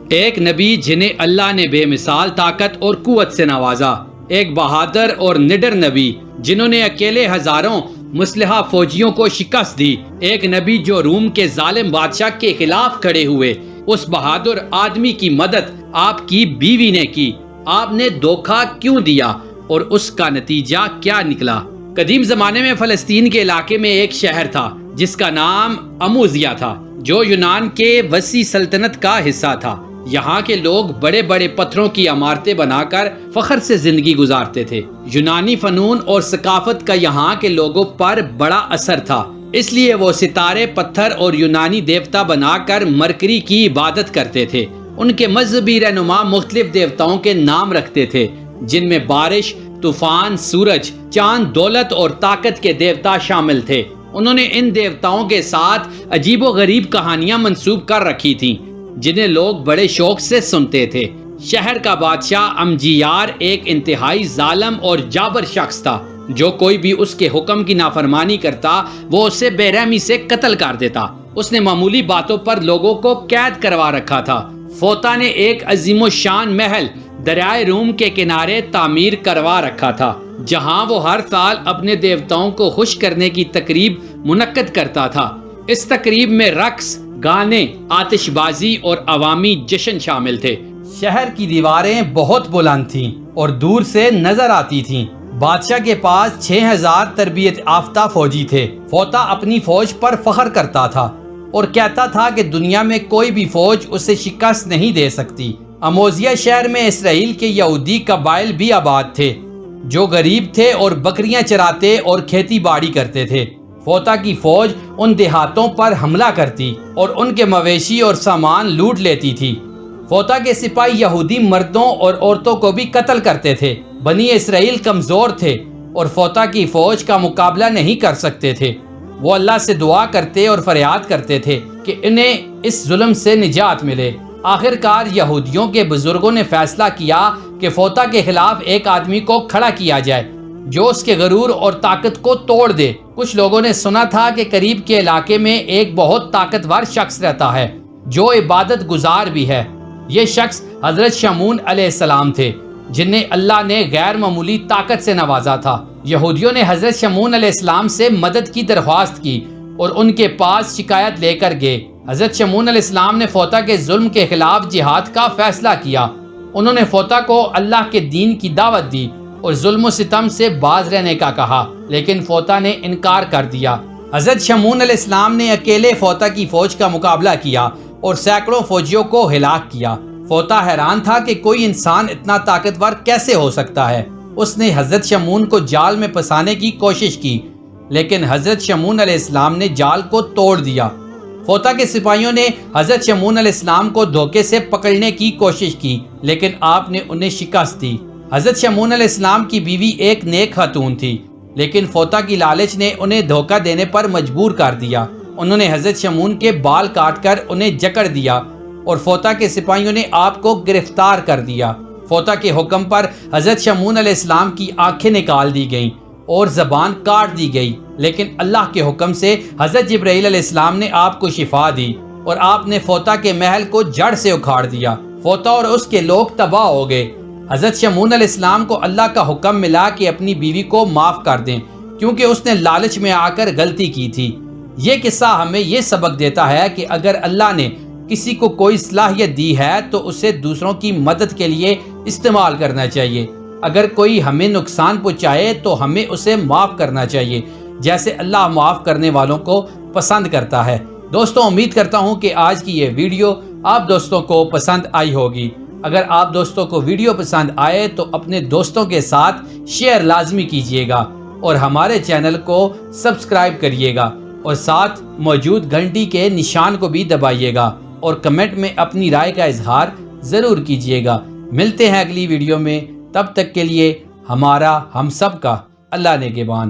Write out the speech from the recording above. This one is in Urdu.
ایک نبی جنہیں اللہ نے بے مثال طاقت اور قوت سے نوازا، ایک بہادر اور نڈر نبی جنہوں نے اکیلے ہزاروں مسلحہ فوجیوں کو شکست دی، ایک نبی جو روم کے ظالم بادشاہ کے خلاف کھڑے ہوئے۔ اس بہادر آدمی کی مدد آپ کی بیوی نے کی۔ آپ نے دھوکہ کیوں دیا اور اس کا نتیجہ کیا نکلا؟ قدیم زمانے میں فلسطین کے علاقے میں ایک شہر تھا جس کا نام اموزیا تھا، جو یونان کے وسیع سلطنت کا حصہ تھا۔ یہاں کے لوگ بڑے بڑے پتھروں کی عمارتیں بنا کر فخر سے زندگی گزارتے تھے۔ یونانی فنون اور ثقافت کا یہاں کے لوگوں پر بڑا اثر تھا، اس لیے وہ ستارے، پتھر اور یونانی دیوتا بنا کر مرکری کی عبادت کرتے تھے۔ ان کے مذہبی رہنما مختلف دیوتاؤں کے نام رکھتے تھے، جن میں بارش، طوفان، سورج، چاند، دولت اور طاقت کے دیوتا شامل تھے۔ انہوں نے ان دیوتاؤں کے ساتھ عجیب و غریب کہانیاں منسوب کر رکھی تھیں، جنہیں لوگ بڑے شوق سے سنتے تھے۔ شہر کا بادشاہ امجیار ایک انتہائی ظالم اور جابر شخص تھا۔ جو کوئی بھی اس کے حکم کی نافرمانی کرتا، وہ اسے بے رحمی سے قتل کر دیتا۔ اس نے معمولی باتوں پر لوگوں کو قید کروا رکھا تھا۔ فوتا نے ایک عظیم الشان محل دریائے روم کے کنارے تعمیر کروا رکھا تھا، جہاں وہ ہر سال اپنے دیوتاؤں کو خوش کرنے کی تقریب منعقد کرتا تھا۔ اس تقریب میں رقص، گانے، آتش بازی اور عوامی جشن شامل تھے۔ شہر کی دیواریں بہت بلند تھیں اور دور سے نظر آتی تھیں۔ بادشاہ کے پاس 6000 تربیت یافتہ فوجی تھے۔ فوتا اپنی فوج پر فخر کرتا تھا اور کہتا تھا کہ دنیا میں کوئی بھی فوج اسے شکست نہیں دے سکتی۔ اموزیا شہر میں اسرائیل کے یہودی قبائل بھی آباد تھے، جو غریب تھے اور بکریاں چراتے اور کھیتی باڑی کرتے تھے۔ فوتا کی فوج ان دیہاتوں پر حملہ کرتی اور ان کے مویشی اور سامان لوٹ لیتی تھی۔ فوتا کے سپاہی یہودی مردوں اور عورتوں کو بھی قتل کرتے تھے۔ بنی اسرائیل کمزور تھے اور فوتا کی فوج کا مقابلہ نہیں کر سکتے تھے۔ وہ اللہ سے دعا کرتے اور فریاد کرتے تھے کہ انہیں اس ظلم سے نجات ملے۔ آخر کار یہودیوں کے بزرگوں نے فیصلہ کیا کہ فوتا کے خلاف ایک آدمی کو کھڑا کیا جائے جو اس کے غرور اور طاقت کو توڑ دے۔ کچھ لوگوں نے سنا تھا کہ قریب کے علاقے میں ایک بہت طاقتور شخص رہتا ہے جو عبادت گزار بھی ہے۔ یہ شخص حضرت شمعون علیہ السلام تھے، جنہیں اللہ نے غیر معمولی طاقت سے نوازا تھا۔ یہودیوں نے حضرت شمعون علیہ السلام سے مدد کی درخواست کی اور ان کے پاس شکایت لے کر گئے۔ حضرت شمعون علیہ السلام نے فوتا کے ظلم کے خلاف جہاد کا فیصلہ کیا۔ انہوں نے فوتا کو اللہ کے دین کی دعوت دی اور ظلم و ستم سے باز رہنے کا کہا، لیکن فوتا نے انکار کر دیا۔ حضرت شمعون علیہ السلام نے اکیلے فوتا کی فوج کا مقابلہ کیا اور سینکڑوں فوجیوں کو ہلاک کیا۔ فوتا حیران تھا کہ کوئی انسان اتنا طاقتور کیسے ہو سکتا ہے۔ اس نے حضرت شمعون کو جال میں پھنسانے کی کوشش کی، لیکن حضرت شمعون علیہ السلام نے جال کو توڑ دیا۔ فوتا کے سپاہیوں نے حضرت شمعون علیہ السلام کو دھوکے سے پکڑنے کی کوشش کی، لیکن آپ نے انہیں شکست دی۔ حضرت شمعون علیہ السلام کی بیوی ایک نیک خاتون تھی، لیکن فوتا کی لالچ نے انہیں دھوکہ دینے پر مجبور کر دیا۔ انہوں نے حضرت شمعون کے بال کاٹ کر انہیں جکڑ دیا اور فوتا کے سپاہیوں نے آپ کو گرفتار کر دیا۔ فوتا کے حکم پر حضرت شمعون علیہ السلام کی آنکھیں نکال دی گئیں اور زبان کاٹ دی گئی، لیکن اللہ کے حکم سے حضرت جبرائیل علیہ السلام نے آپ کو شفا دی اور آپ نے فوتا کے محل کو جڑ سے اکھاڑ دیا۔ فوتا اور اس کے لوگ تباہ ہو گئے۔ حضرت شمعون علیہ السلام کو اللہ کا حکم ملا کہ اپنی بیوی کو معاف کر دیں، کیونکہ اس نے لالچ میں آ کر غلطی کی تھی۔ یہ قصہ ہمیں یہ سبق دیتا ہے کہ اگر اللہ نے کسی کو کوئی صلاحیت دی ہے تو اسے دوسروں کی مدد کے لیے استعمال کرنا چاہیے۔ اگر کوئی ہمیں نقصان پہنچائے تو ہمیں اسے معاف کرنا چاہیے، جیسے اللہ معاف کرنے والوں کو پسند کرتا ہے۔ دوستوں، امید کرتا ہوں کہ آج کی یہ ویڈیو آپ دوستوں کو پسند آئی ہوگی۔ اگر آپ دوستوں کو ویڈیو پسند آئے تو اپنے دوستوں کے ساتھ شیئر لازمی کیجیے گا اور ہمارے چینل کو سبسکرائب کریے گا اور ساتھ موجود گھنٹی کے نشان کو بھی دبائیے گا اور کمنٹ میں اپنی رائے کا اظہار ضرور کیجیے گا۔ ملتے ہیں اگلی ویڈیو میں، تب تک کے لیے ہمارا ہم سب کا اللہ نگہبان۔